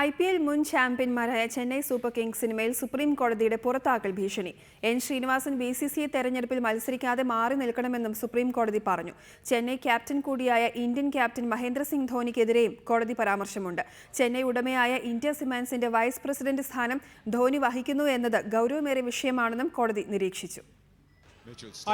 IPL മുൻ ചാമ്പ്യന്മാരായ Chennai super കിങ്സിന് മേൽ സുപ്രീം കോടതിയുടെ പുറത്താക്കൽ ഭീഷണി. എൻ ശ്രീനിവാസൻ BCCI തെരഞ്ഞെടുപ്പിൽ മത്സരിക്കാതെ മാറി നിൽക്കണമെന്നും സുപ്രീം കോടതി പറഞ്ഞു. ചെന്നൈ ക്യാപ്റ്റൻ കൂടിയായ ഇന്ത്യൻ ക്യാപ്റ്റൻ മഹേന്ദ്ര സിംഗ് ധോണിക്കെതിരെയും കോടതി പരാമർശമുണ്ട്. ചെന്നൈ ഉടമയായ ഇന്ത്യ സിമന്റ്സിന്റെ വൈസ് പ്രസിഡന്റ് സ്ഥാനം ധോണി വഹിക്കുന്നു എന്നത് ഗൗരവമേറിയ വിഷയമാണെന്നും കോടതി നിരീക്ഷിച്ചു.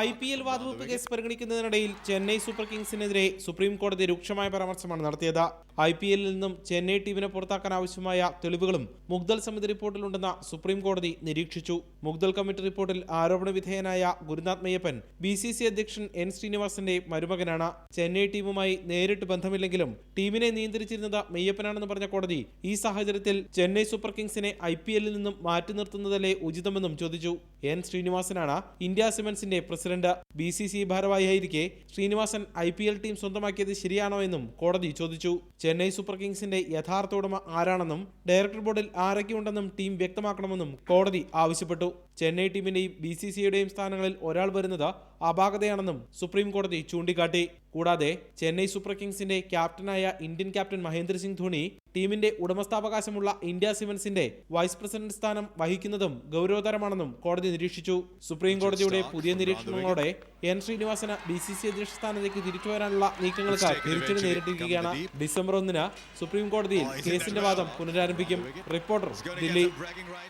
IPL വാതുവെപ്പ് കേസ് പരിഗണിക്കുന്നതിനിടയിൽ ചെന്നൈ സൂപ്പർ കിങ്സിനെതിരെ സുപ്രീം കോടതി രൂക്ഷമായ പരാമർശമാണ് നടത്തിയത്. IPL നിന്നും ചെന്നൈ ടീമിനെ പുറത്താക്കാൻ ആവശ്യമായ തെളിവുകളും മുഗ്ദൽ സമിതി റിപ്പോർട്ടിലുണ്ടെന്ന് സുപ്രീം കോടതി നിരീക്ഷിച്ചു. മുഗ്ദൽ കമ്മിറ്റി റിപ്പോർട്ടിൽ ആരോപണ വിധേയനായ ഗുരുനാഥ് മെയ്യപ്പൻ BCCI അധ്യക്ഷൻ N ശ്രീനിവാസന്റെ മരുമകനാണ്. ചെന്നൈ ടീമുമായി നേരിട്ട് ബന്ധമില്ലെങ്കിലും ടീമിനെ നിയന്ത്രിച്ചിരുന്നത് മെയ്യപ്പനാണെന്ന് പറഞ്ഞ കോടതി ഈ സാഹചര്യത്തിൽ ചെന്നൈ സൂപ്പർ കിങ്സിനെ IPL നിന്നും മാറ്റി നിർത്തുന്നതല്ലേ ഉചിതമെന്നും ചോദിച്ചു. N ശ്രീനിവാസനാണ് ഇന്ത്യ സിമന്റ്സിന്റെ പ്രസിഡന്റ്. BCCI ഭാരവാഹിയായിരിക്കെ ശ്രീനിവാസൻ IPL ടീം സ്വന്തമാക്കിയത് ശരിയാണോ എന്നും കോടതി ചോദിച്ചു. ചെന്നൈ സൂപ്പർ കിങ്സിന്റെ യഥാർത്ഥ ഉടമ ആരാണെന്നും ഡയറക്ടർ ബോർഡിൽ ആരൊക്കെയുണ്ടെന്നും ടീം വ്യക്തമാക്കണമെന്നും കോടതി ആവശ്യപ്പെട്ടു. ചെന്നൈ ടീമിന്റെയും BCCIയുടെയും സ്ഥാനങ്ങളിൽ ഒരാൾ വരുന്നത് അപാകതയാണെന്നും സുപ്രീം കോടതി ചൂണ്ടിക്കാട്ടി. കൂടാതെ ചെന്നൈ സൂപ്പർ കിങ്സിന്റെ ക്യാപ്റ്റനായ ഇന്ത്യൻ ക്യാപ്റ്റൻ മഹേന്ദ്ര സിംഗ് ധോണി ടീമിന്റെ ഉടമസ്ഥാവകാശമുള്ള ഇന്ത്യ സിമന്റ്സിന്റെ വൈസ് പ്രസിഡന്റ് സ്ഥാനം വഹിക്കുന്നതും ഗൗരവതരമാണെന്നും കോടതി നിരീക്ഷിച്ചു. സുപ്രീം കോടതിയുടെ പുതിയ നിരീക്ഷണങ്ങളോടെ N ശ്രീനിവാസന് BCCI അധ്യക്ഷ സ്ഥാനത്തേക്ക് തിരിച്ചുവരാനുള്ള നീക്കങ്ങൾക്ക് തിരിച്ചടി നേരിട്ടിരിക്കുകയാണ്. ഡിസംബർ 1 സുപ്രീം കോടതിയിൽ കേസിന്റെ വാദം പുനരാരംഭിക്കും. റിപ്പോർട്ടർ, ദില്ലി.